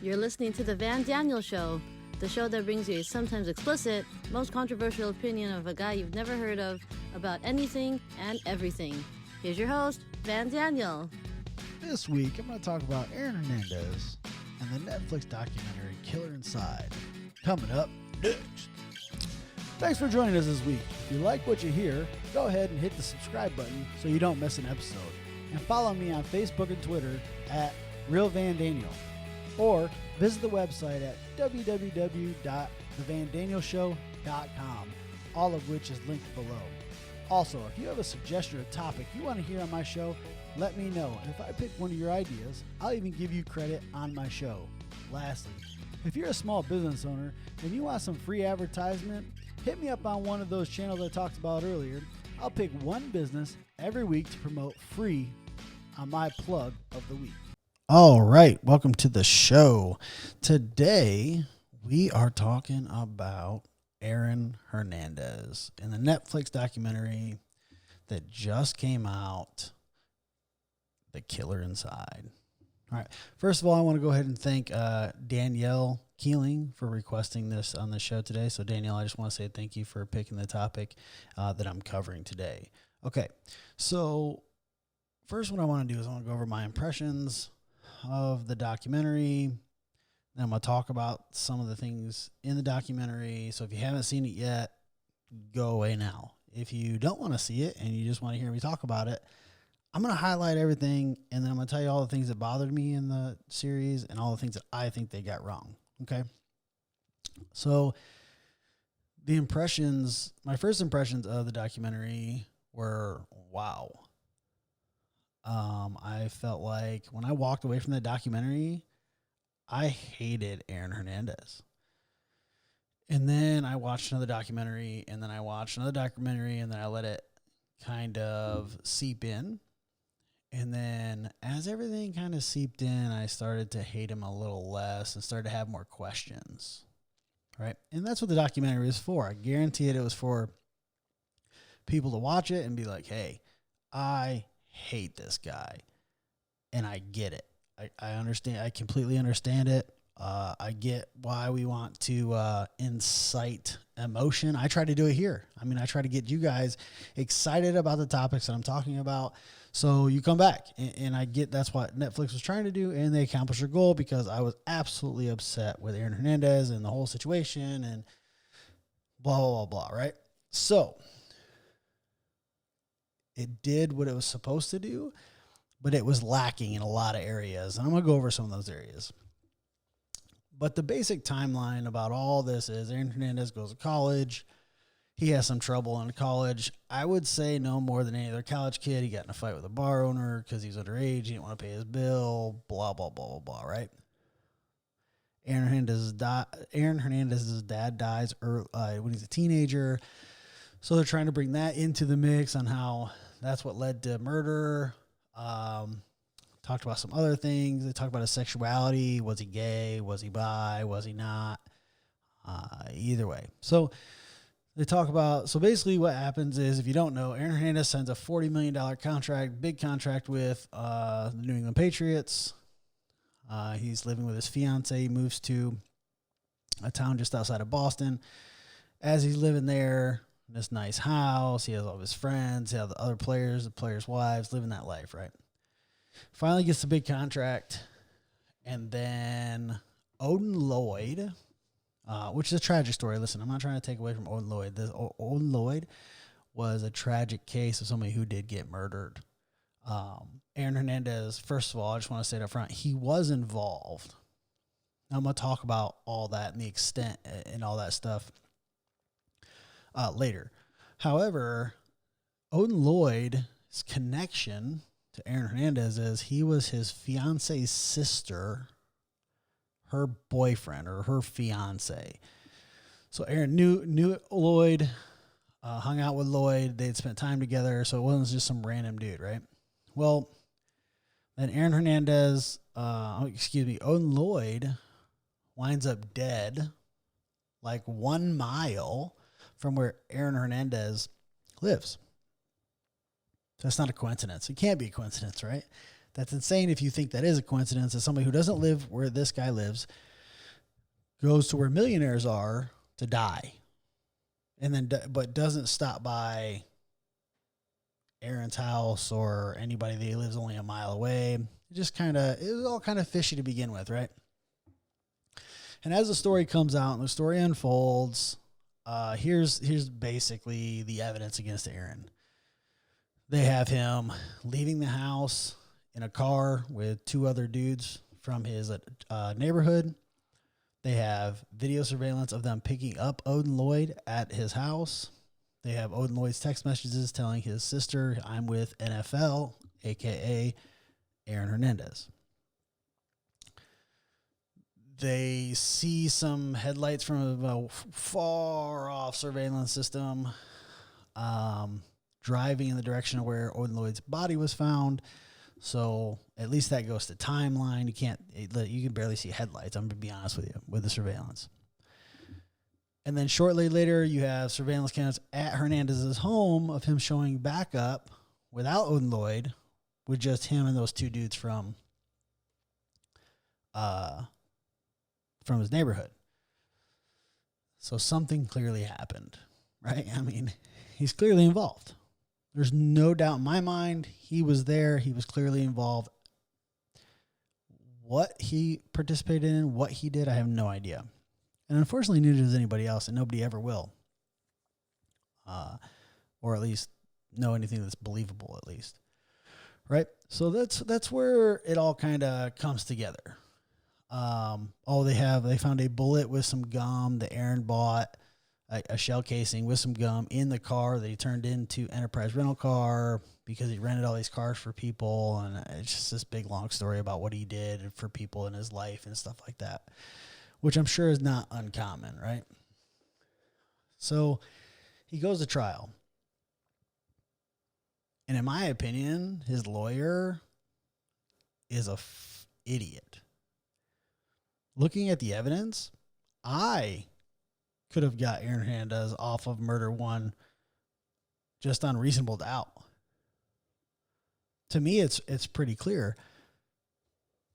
You're listening to The Van Daniel Show, the show that brings you a sometimes explicit, most controversial opinion of a guy you've never heard of about anything and everything. Here's your host, Van Daniel. This week, I'm going to talk about Aaron Hernandez and the Netflix documentary Killer Inside. Coming up next. Thanks for joining us this week. If you like what you hear, go ahead and hit the subscribe button so you don't miss an episode. And follow me on Facebook and Twitter at RealVanDaniel. Or visit the website at www.thevandanielshow.com, all of which is linked below. Also, if you have a suggestion or topic you want to hear on my show, let me know. And if I pick one of your ideas, I'll even give you credit on my show. Lastly, if you're a small business owner and you want some free advertisement, hit me up on one of those channels I talked about earlier. I'll pick one business every week to promote free on my plug of the week. All right, welcome to the show. Today, we are talking about Aaron Hernandez and the Netflix documentary that just came out, The Killer Inside. All right, first of all, I want to go ahead and thank Danielle Keeling for requesting this on the show today. So, Danielle, I just want to say thank you for picking the topic that I'm covering today. Okay, so first what I want to do is I want to go over my impressions of the documentary. Then I'm going to talk about some of the things in the documentary. So if you haven't seen it yet, go away now. If you don't want to see it and you just want to hear me talk about it, I'm going to highlight everything, and then I'm going to tell you all the things that bothered me in the series and all the things that I think they got wrong. Okay? So the impressions, my first impressions of the documentary were, wow. I felt like when I walked away from the documentary, I hated Aaron Hernandez. And then I watched another documentary, and then I watched another documentary, and then I let it kind of seep in. And then as everything kind of seeped in, I started to hate him a little less and started to have more questions. Right? And that's what the documentary is for. I guarantee it was for people to watch it and be like, hey, I hate this guy. And I get it. I understand. I completely understand it. I get why we want to incite emotion. I try to do it here. I mean, I try to get you guys excited about the topics that I'm talking about. So you come back, and I get that's what Netflix was trying to do, and they accomplished their goal because I was absolutely upset with Aaron Hernandez and the whole situation and blah, blah, blah, blah, right? So it did what it was supposed to do, but it was lacking in a lot of areas. And I'm going to go over some of those areas. But the basic timeline about all this is Aaron Hernandez goes to college. He has some trouble in college. I would say no more than any other college kid. He got in a fight with a bar owner because he was underage. He didn't want to pay his bill, blah, blah, blah, blah, blah, right? Aaron Hernandez's dad dies when he's a teenager. So they're trying to bring that into the mix on how that's what led to murder. Talked about some other things. They talked about his sexuality. Was he gay? Was he bi? Was he not? Either way. So they talk about, so basically what happens is, if you don't know, Aaron Hernandez signs a $40 million contract, big contract with the New England Patriots. He's living with his fiance. He moves to a town just outside of Boston. As he's living there, in this nice house, he has all of his friends, he has the other players, the players' wives, living that life, right? Finally gets the big contract, and then Odin Lloyd, which is a tragic story. Listen, I'm not trying to take away from Odin Lloyd. Odin Lloyd was a tragic case of somebody who did get murdered. Aaron Hernandez, first of all, I just want to say it up front, he was involved. I'm going to talk about all that and the extent and all that stuff later. However, Odin Lloyd's connection to Aaron Hernandez is he was his fiance's sister, her boyfriend or her fiance. So Aaron knew Lloyd, hung out with Lloyd. They'd spent time together, so it wasn't just some random dude, right? Well, then Aaron Hernandez, Odin Lloyd winds up dead like 1 mile from where Aaron Hernandez lives. That's not a coincidence. It can't be a coincidence, right? That's insane if you think that is a coincidence, that somebody who doesn't live where this guy lives goes to where millionaires are to die, and then but doesn't stop by Aaron's house or anybody that he lives only a mile away. It was all kind of fishy to begin with, right? And as the story comes out and the story unfolds, here's basically the evidence against Aaron. They have him leaving the house in a car with two other dudes from his neighborhood. They have video surveillance of them picking up Odin Lloyd at his house. They have Odin Lloyd's text messages telling his sister, "I'm with NFL," a.k.a. Aaron Hernandez. They see some headlights from a far-off surveillance system driving in the direction of where Odin Lloyd's body was found. So at least that goes to timeline. You can barely see headlights, I'm going to be honest with you, with the surveillance. And then shortly later, you have surveillance cameras at Hernandez's home of him showing back up without Odin Lloyd, with just him and those two dudes from his neighborhood. So something clearly happened, right? I mean, he's clearly involved. There's no doubt in my mind he was there. He was clearly involved. What he participated in, what he did, I have no idea. And unfortunately, neither does anybody else, and nobody ever will. Or at least know anything that's believable, at least. Right? So that's where it all kind of comes together. They found a bullet with some gum that Aaron bought, a shell casing with some gum in the car that he turned into Enterprise rental car because he rented all these cars for people. And it's just this big, long story about what he did for people in his life and stuff like that, which I'm sure is not uncommon, right? So he goes to trial. And in my opinion, his lawyer is a idiot. Looking at the evidence, I could have got Aaron Hernandez off of murder one just on reasonable doubt. To me, it's pretty clear.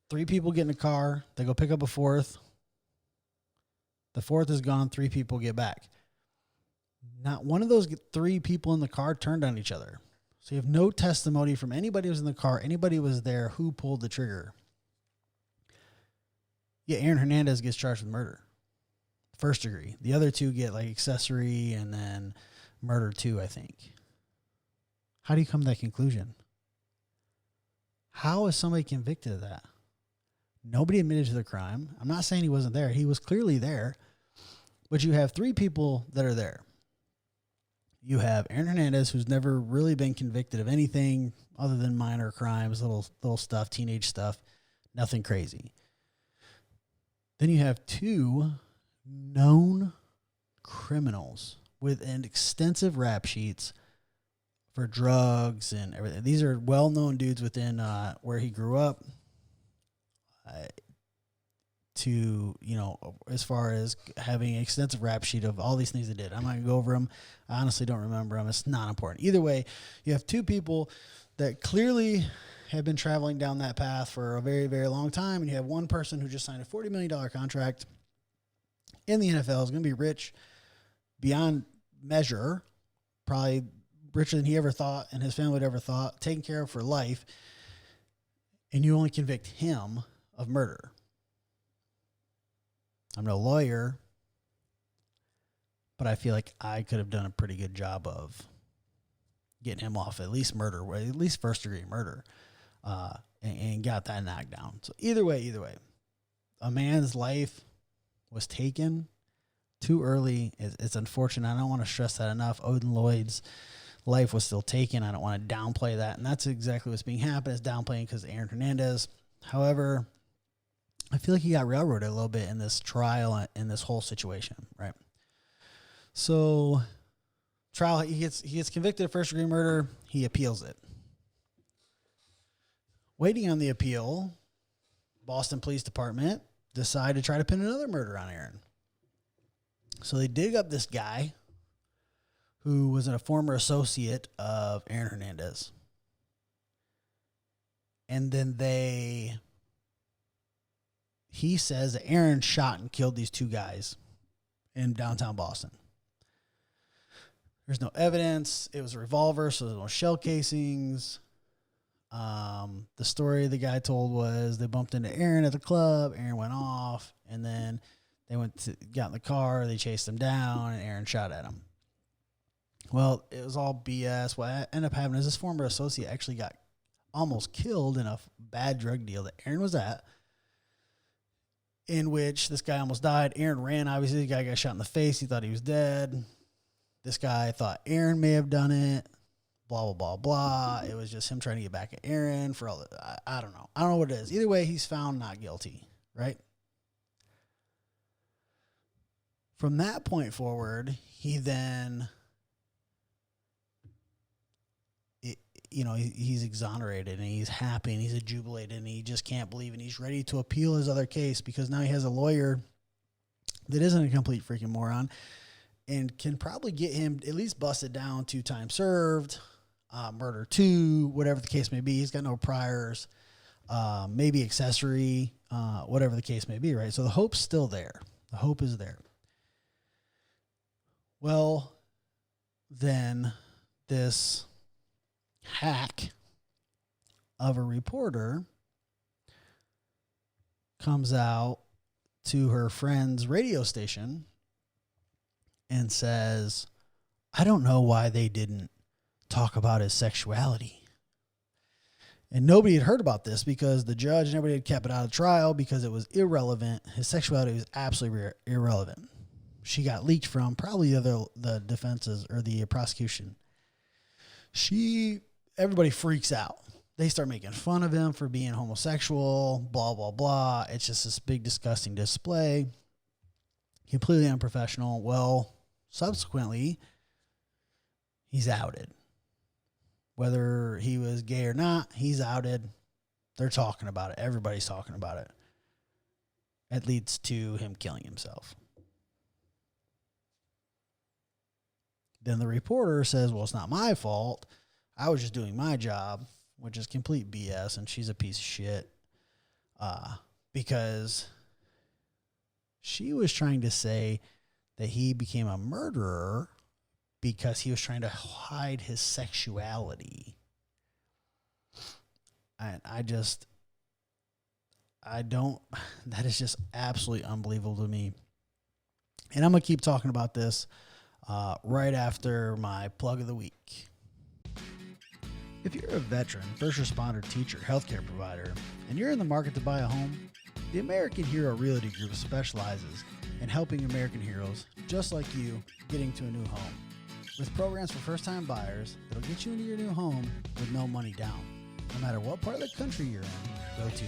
3 people get in a car. They go pick up a fourth. The fourth is gone. 3 people get back. Not one of those 3 people in the car turned on each other. So you have no testimony from anybody who was in the car, anybody who was there, who pulled the trigger. Yeah, Aaron Hernandez gets charged with murder. First degree. The other 2 get like accessory and then murder 2, I think. How do you come to that conclusion? How is somebody convicted of that? Nobody admitted to the crime. I'm not saying he wasn't there. He was clearly there. But you have 3 people that are there. You have Aaron Hernandez, who's never really been convicted of anything other than minor crimes, little stuff, teenage stuff, nothing crazy. Then you have 2 known criminals with an extensive rap sheets for drugs and everything. These are well-known dudes within where he grew up. As far as having an extensive rap sheet of all these things they did. I'm not going to go over them. I honestly don't remember them. It's not important. Either way, you have 2 people that clearly have been traveling down that path for a very, very long time, and you have one person who just signed a $40 million contract in the NFL, is going to be rich beyond measure, probably richer than he ever thought and his family would ever thought, taken care of for life, and you only convict him of murder. I'm no lawyer, but I feel like I could have done a pretty good job of getting him off at least murder, or at least first-degree murder, and got that knocked down. So either way, a man's life was taken too early. It's unfortunate. I don't want to stress that enough. Odin Lloyd's life was still taken. I don't want to downplay that, and that's exactly what's being happened, is downplaying because of Aaron Hernandez. However, I feel like he got railroaded a little bit in this trial, in this whole situation, right? So, trial, he gets convicted of first-degree murder. He appeals it. Waiting on the appeal, Boston Police Department decide to try to pin another murder on Aaron. So they dig up this guy who was a former associate of Aaron Hernandez. And then he says that Aaron shot and killed these two guys in downtown Boston. There's no evidence. It was a revolver, so there's no shell casings. The story the guy told was they bumped into Aaron at the club. Aaron went off, and then they got in the car. They chased him down, and Aaron shot at him. Well, it was all BS. What ended up happening is this former associate actually got almost killed in a bad drug deal that Aaron was at, in which this guy almost died. Aaron ran, obviously. The guy got shot in the face. He thought he was dead. This guy thought Aaron may have done it. Blah, blah, blah, blah. It was just him trying to get back at Aaron for all the, I don't know. I don't know what it is. Either way, he's found not guilty, right? From that point forward, he then, he's exonerated and he's happy and he's jubilated and he just can't believe, and he's ready to appeal his other case because now he has a lawyer that isn't a complete freaking moron and can probably get him at least busted down 2 times served, murder 2, whatever the case may be. He's got no priors, maybe accessory, whatever the case may be, right? So the hope's still there. The hope is there. Well, then this hack of a reporter comes out to her friend's radio station and says, I don't know why they didn't talk about his sexuality. And nobody had heard about this because the judge and everybody had kept it out of trial because it was irrelevant. His sexuality was absolutely irrelevant. She got leaked from probably the defenses or the prosecution. Everybody freaks out. They start making fun of him for being homosexual, blah, blah, blah. It's just this big, disgusting display. Completely unprofessional. Well, subsequently, he's outed. Whether he was gay or not, he's outed. They're talking about it. Everybody's talking about it. It leads to him killing himself. Then the reporter says, well, it's not my fault. I was just doing my job, which is complete BS, and she's a piece of shit. Because she was trying to say that he became a murderer because he was trying to hide his sexuality. And that is just absolutely unbelievable to me. And I'm going to keep talking about this right after my plug of the week. If you're a veteran, first responder, teacher, healthcare provider, and you're in the market to buy a home, the American Hero Realty Group specializes in helping American heroes just like you getting to a new home. With programs for first-time buyers that'll get you into your new home with no money down. No matter what part of the country you're in, go to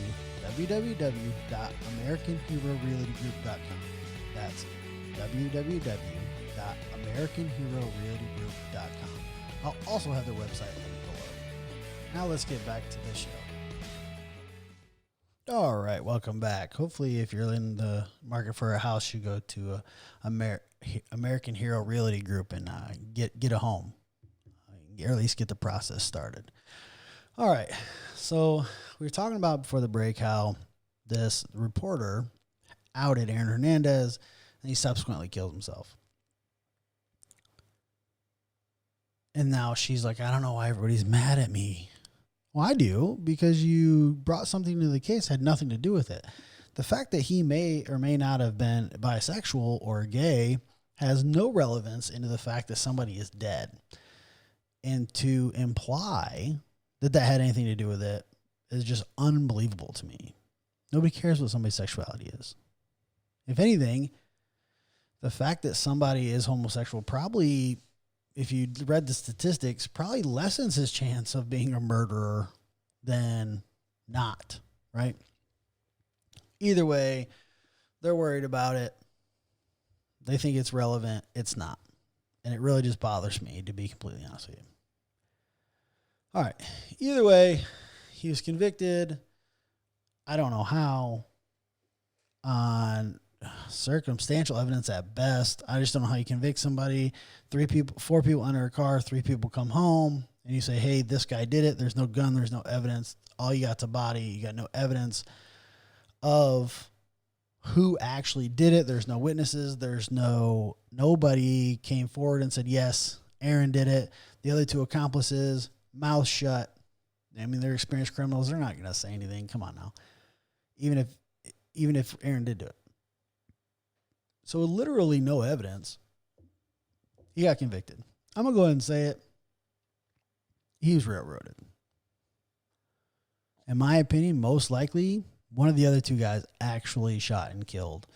www.americanherorealitygroup.com. That's www.americanherorealitygroup.com. I'll also have their website linked below. Now let's get back to the show. All right, welcome back. Hopefully, if you're in the market for a house, you go to American Hero Realty Group and get a home, or at least get the process started. All right, so we were talking about before the break how this reporter outed Aaron Hernandez, and he subsequently killed himself. And now she's like, I don't know why everybody's mad at me. Well, I do, because you brought something to the case that had nothing to do with it. The fact that he may or may not have been bisexual or gay has no relevance into the fact that somebody is dead. And to imply that had anything to do with it is just unbelievable to me. Nobody cares what somebody's sexuality is. If anything, the fact that somebody is homosexual probably, if you read the statistics, probably lessens his chance of being a murderer than not, right? Either way, they're worried about it. They think it's relevant. It's not. And it really just bothers me, to be completely honest with you. All right. Either way, he was convicted. I don't know how. On circumstantial evidence at best. I just don't know how you convict somebody. 4 people enter a car, 3 people come home, and you say, hey, this guy did it. There's no gun, there's no evidence. all you got's a body. You got no evidence of who actually did it. There's no witnesses. Nobody came forward and said, yes, Aaron did it. The other two accomplices, mouth shut. I mean, they're experienced criminals. They're not going to say anything. Come on now. Even if Aaron did do it. So literally no evidence. He got convicted. I'm going to go ahead and say it. He was railroaded. In my opinion, most likely, one of the other two guys actually shot and killed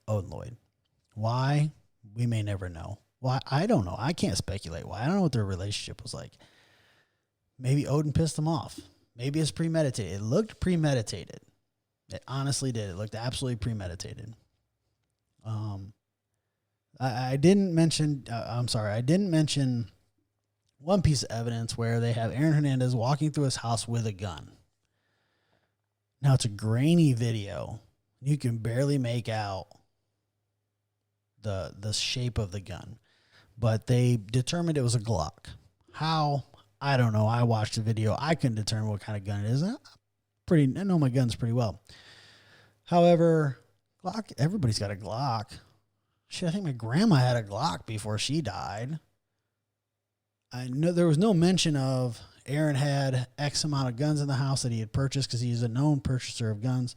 Odin Lloyd. Why? We may never know. Why? I don't know. I can't speculate why. I don't know what their relationship was like. Maybe Odin pissed him off. Maybe it's premeditated. It looked premeditated. It honestly did. It looked absolutely premeditated. I didn't mention, I didn't mention one piece of evidence where they have Aaron Hernandez walking through his house with a gun. Now, it's a grainy video. You can barely make out the shape of the gun, but they determined it was a Glock. How? I don't know. I watched the video. I couldn't determine what kind of gun it is. I know my guns pretty well. However, Glock, everybody's got a Glock. Shit, I think my grandma had a Glock before she died. I know there was no mention of Aaron had X amount of guns in the house that he had purchased because he's a known purchaser of guns.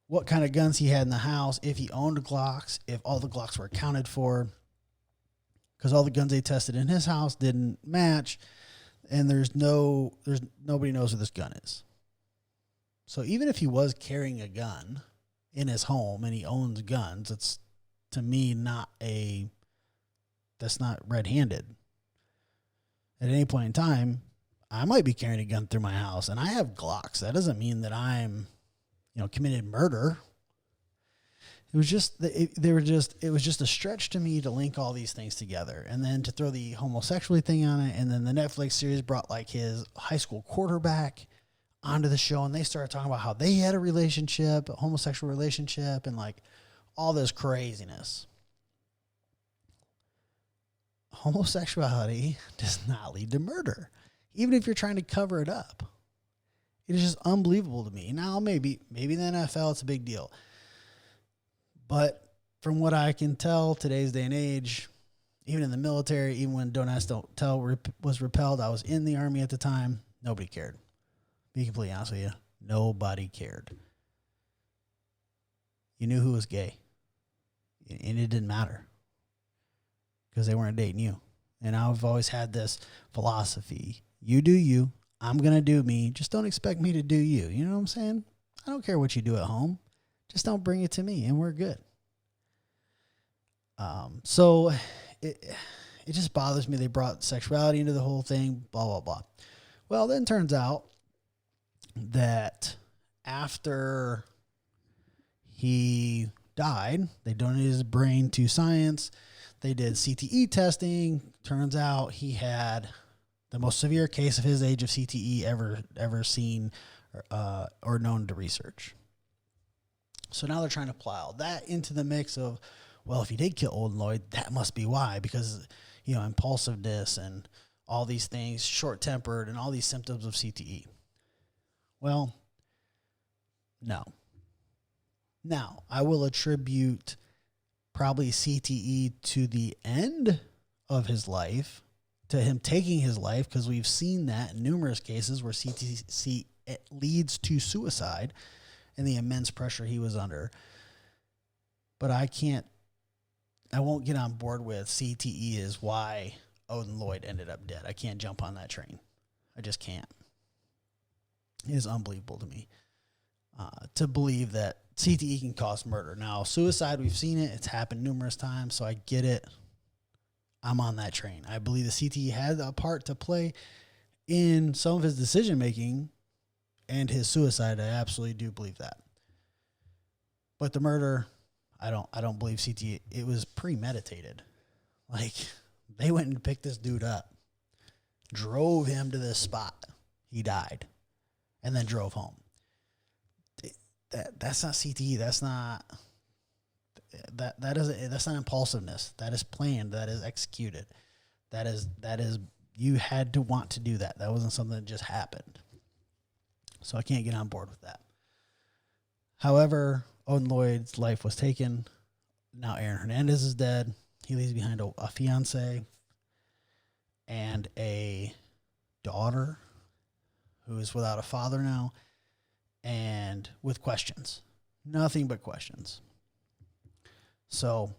What kind of guns he had in the house, if he owned Glocks, if all the Glocks were accounted for, because all the guns they tested in his house didn't match, and nobody knows where this gun is. So even if he was carrying a gun in his home and he owns guns, it's to me that's not red-handed. At any point in time, I might be carrying a gun through my house, and I have Glocks. That doesn't mean that I'm, committed murder. It was just a stretch to me to link all these things together, and then to throw the homosexuality thing on it, and then the Netflix series brought like his high school quarterback onto the show, and they started talking about how they had a relationship, a homosexual relationship, and like all this craziness. Homosexuality does not lead to murder, even if you're trying to cover it up. It is just unbelievable to me. Now, maybe in the NFL, it's a big deal. But from what I can tell, today's day and age, even in the military, even when Don't Ask, Don't Tell was repelled, I was in the Army at the time, nobody cared. Be completely honest with you, nobody cared. You knew who was gay, and it didn't matter because they weren't dating you. And I've always had this philosophy: you do you, I'm gonna do me. Just don't expect me to do you. You know what I'm saying? I don't care what you do at home. Just don't bring it to me, and we're good. So it just bothers me. They brought sexuality into the whole thing. Blah blah blah. Well, then turns out that after he died, they donated his brain to science. They did CTE testing. Turns out he had the most severe case of his age of CTE ever seen or known to research. So now they're trying to plow that into the mix of, well, if he did kill Odin Lloyd, that must be why, because, impulsiveness and all these things, short-tempered and all these symptoms of CTE. Well, no. Now, I will attribute probably CTE to the end of his life, to him taking his life, because we've seen that in numerous cases where CTE leads to suicide and the immense pressure he was under. But I won't get on board with CTE is why Odin Lloyd ended up dead. I can't jump on that train. I just can't. It is unbelievable to me to believe that CTE can cause murder. Now, suicide, we've seen it. It's happened numerous times, so I get it. I'm on that train. I believe the CTE had a part to play in some of his decision-making and his suicide. I absolutely do believe that. But the murder, I don't believe CTE. It was premeditated. Like, they went and picked this dude up, drove him to this spot. He died, and then drove home. That's not CTE. That's not that's not impulsiveness. That is planned. That is executed. That is you had to want to do that. That wasn't something that just happened. So I can't get on board with that. However, Odin Lloyd's life was taken. Now Aaron Hernandez is dead. He leaves behind a fiance and a daughter who is without a father now and with questions. Nothing but questions. So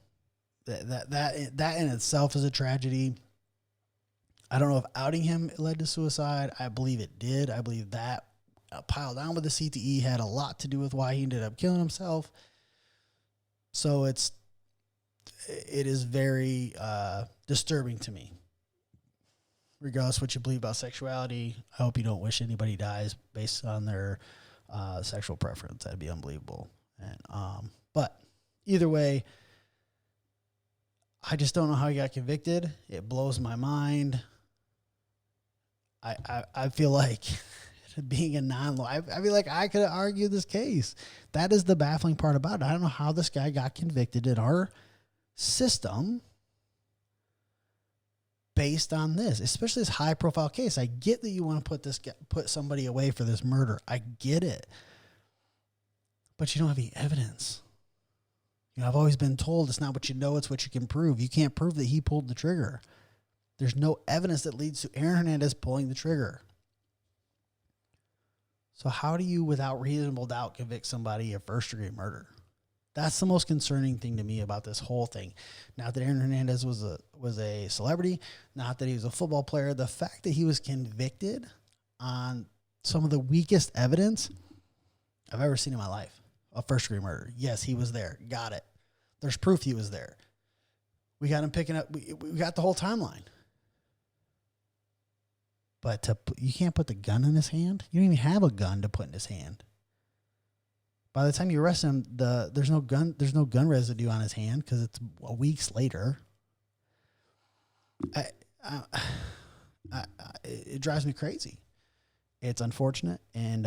that in itself is a tragedy. I don't know if outing him led to suicide. I believe it did. I believe that piled on with the CTE had a lot to do with why he ended up killing himself. So it is very disturbing to me. Regardless of what you believe about sexuality, I hope you don't wish anybody dies based on their sexual preference. That'd be unbelievable. And but either way, I just don't know how he got convicted. It blows my mind. I feel like being a non-lawyer, I feel like I could argue this case. That is the baffling part about it. I don't know how this guy got convicted in our system based on this, especially this high-profile case. I get that you want to put somebody away for this murder. I get it. But you don't have any evidence. You know, I've always been told it's not what you know, it's what you can prove. You can't prove that he pulled the trigger. There's no evidence that leads to Aaron Hernandez pulling the trigger. So how do you, without reasonable doubt, convict somebody of first-degree murder? That's the most concerning thing to me about this whole thing. Not that Aaron Hernandez was a celebrity, not that he was a football player. The fact that he was convicted on some of the weakest evidence I've ever seen in my life of first-degree murder. Yes, he was there. Got it. There's proof he was there. We got him picking up. We got the whole timeline. But you can't put the gun in his hand. You don't even have a gun to put in his hand. By the time you arrest him, there's no gun residue on his hand because it's weeks later. It drives me crazy. It's unfortunate, and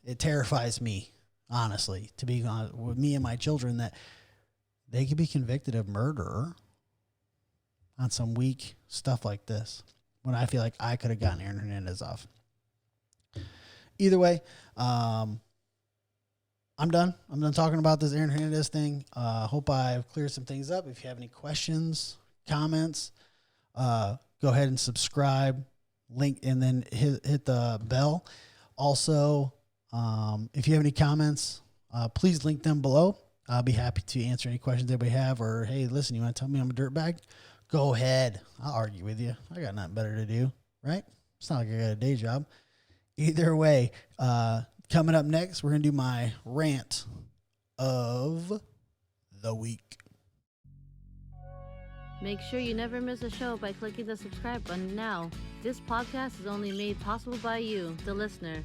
it terrifies me, honestly, to be honest with me and my children, that they could be convicted of murder on some weak stuff like this, when I feel like I could have gotten Aaron Hernandez off. Either way, I'm done. I'm done talking about this Aaron Hernandez thing. Hope I've cleared some things up. If you have any questions, comments, go ahead and subscribe, link, and then hit the bell. Also, if you have any comments, please link them below. I'll be happy to answer any questions anybody have. Or, hey, listen, you want to tell me I'm a dirtbag? Go ahead. I'll argue with you. I got nothing better to do, right? It's not like I got a day job. Either way, coming up next, we're going to do my rant of the week. Make sure you never miss a show by clicking the subscribe button now. This podcast is only made possible by you, the listener.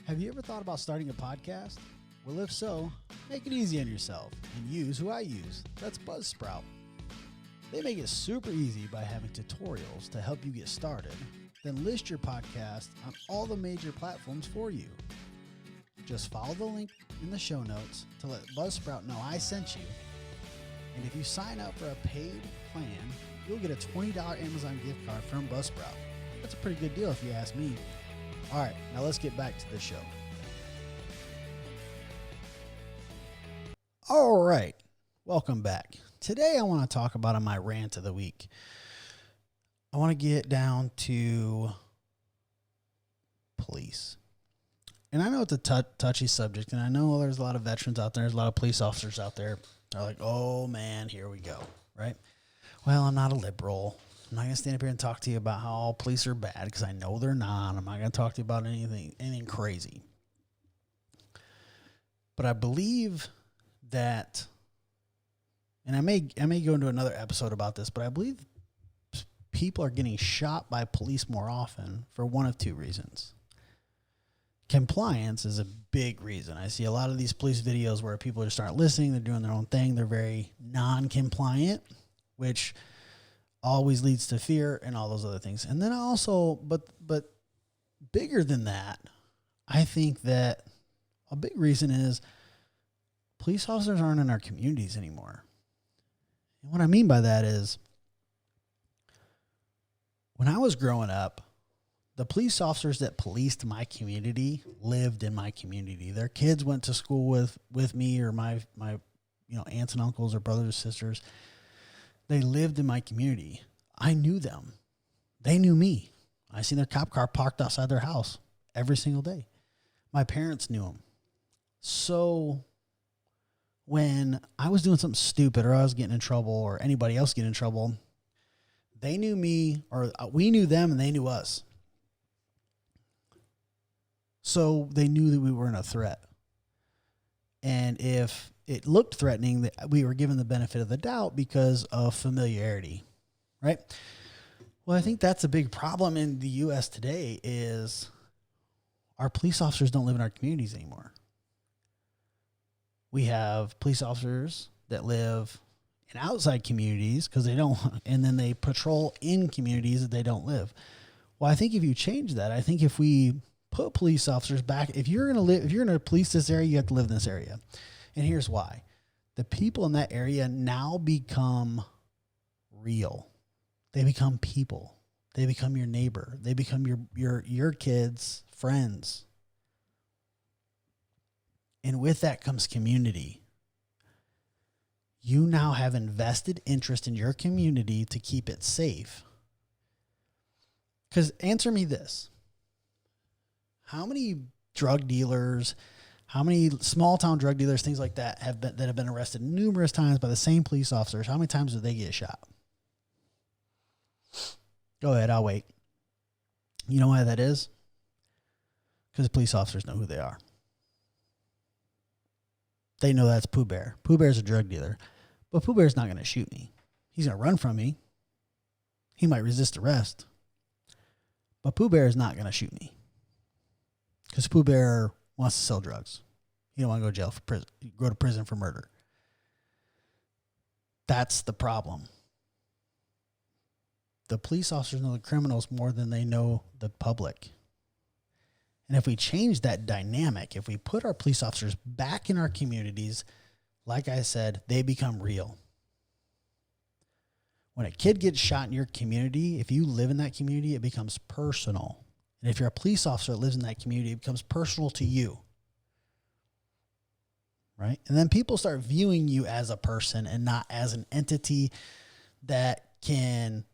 Have you ever thought about starting a podcast? Well, if so, make it easy on yourself and use who I use. That's Buzzsprout. They make it super easy by having tutorials to help you get started, then list your podcast on all the major platforms for you. Just follow the link in the show notes to let Buzzsprout know I sent you. And if you sign up for a paid plan, you'll get a $20 Amazon gift card from Buzzsprout. That's a pretty good deal if you ask me. All right, now let's get back to the show. All right, welcome back. Today I want to talk about my rant of the week. I want to get down to police. And I know it's a touchy subject, and I know there's a lot of veterans out there, there's a lot of police officers out there. They're like, oh man, here we go, right? Well, I'm not a liberal. I'm not going to stand up here and talk to you about how all police are bad, because I know they're not. I'm not going to talk to you about anything crazy. But I believe that, and I may go into another episode about this, but I believe people are getting shot by police more often for one of two reasons. Compliance is a big reason. I see a lot of these police videos where people just aren't listening. They're doing their own thing. They're very non-compliant, which always leads to fear and all those other things. And then also, but bigger than that, I think that a big reason is police officers aren't in our communities anymore. And what I mean by that is, when I was growing up, the police officers that policed my community lived in my community. Their kids went to school with me or my aunts and uncles or brothers or sisters. They lived in my community. I knew them. They knew me. I seen their cop car parked outside their house every single day. My parents knew them. So when I was doing something stupid or I was getting in trouble or anybody else getting in trouble, they knew me or we knew them and they knew us. So they knew that we weren't a threat. And if it looked threatening, that we were given the benefit of the doubt because of familiarity, right? Well, I think that's a big problem in the U.S. today is our police officers don't live in our communities anymore. We have police officers that live in outside communities because they don't, and then they patrol in communities that they don't live. Well, I think if you change that, I think if we put police officers back, if you're going to police this area, you have to live in this area. And here's why. The people in that area now become real. They become people. They become your neighbor. They become your kids' friends. And with that comes community. You now have invested interest in your community to keep it safe. Because answer me this. How many drug dealers, how many small town drug dealers, things like that have been arrested numerous times by the same police officers? How many times did they get shot? Go ahead, I'll wait. You know why that is? Because police officers know who they are. They know that's Pooh Bear. Pooh Bear's a drug dealer. But Pooh Bear's not going to shoot me. He's going to run from me. He might resist arrest. But Pooh Bear is not going to shoot me. Because Pooh Bear wants to sell drugs. He don't want to go to jail for prison. Go to prison for murder. That's the problem. The police officers know the criminals more than they know the public. And if we change that dynamic, if we put our police officers back in our communities, like I said, they become real. When a kid gets shot in your community, if you live in that community, it becomes personal. And if you're a police officer that lives in that community, it becomes personal to you. Right? And then people start viewing you as a person and not as an entity that can,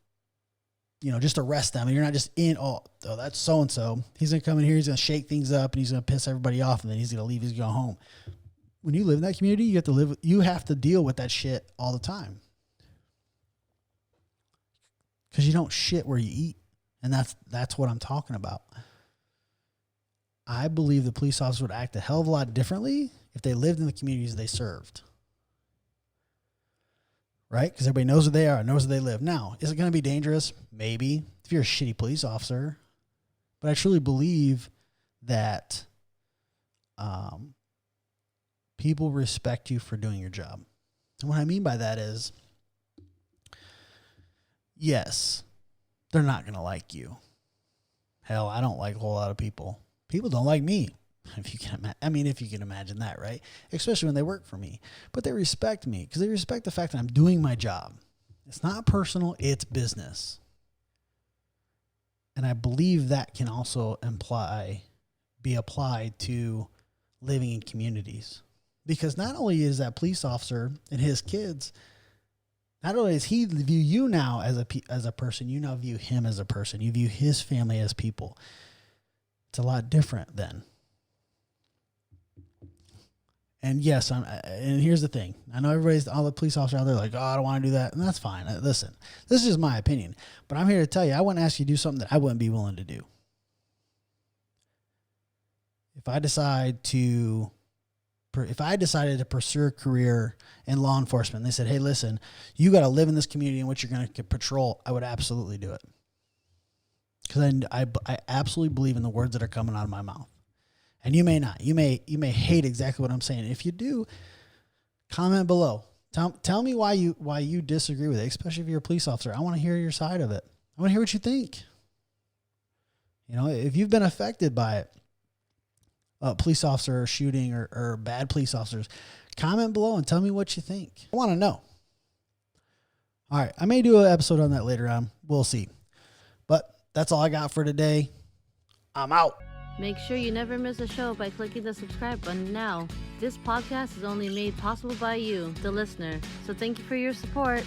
just arrest them. And you're not just that's so-and-so. He's going to come in here, he's going to shake things up, and he's going to piss everybody off, and then he's going to leave, he's going to go home. When you live in that community, you have to deal with that shit all the time. Because you don't shit where you eat. And that's what I'm talking about. I believe the police officers would act a hell of a lot differently if they lived in the communities they served. Right? Because everybody knows who they are, knows where they live. Now, is it going to be dangerous? Maybe. If you're a shitty police officer. But I truly believe that people respect you for doing your job. And what I mean by that is, yes, they're not going to like you. Hell, I don't like a whole lot of people. People don't like me. If you can imagine that, right? Especially when they work for me. But they respect me because they respect the fact that I'm doing my job. It's not personal, it's business. And I believe that can also be applied to living in communities. Because not only is that police officer and his kids, not only does he view you now as a person, you now view him as a person. You view his family as people. It's a lot different then. And yes, and here's the thing. I know all the police officers out there are like, I don't want to do that. And that's fine. Listen, this is just my opinion. But I'm here to tell you, I wouldn't ask you to do something that I wouldn't be willing to do. If I decided to pursue a career in law enforcement, and they said, hey, listen, you got to live in this community in which you're going to patrol, I would absolutely do it. Because I absolutely believe in the words that are coming out of my mouth. And you may not. You may hate exactly what I'm saying. If you do, comment below. Tell me why you disagree with it, especially if you're a police officer. I want to hear your side of it. I want to hear what you think. If you've been affected by it, a police officer shooting or bad police officers, comment below and tell me what you think. I want to know. All right. I may do an episode on that later on. We'll see. But that's all I got for today. I'm out. Make sure you never miss a show by clicking the subscribe button now. This podcast is only made possible by you, the listener, so thank you for your support.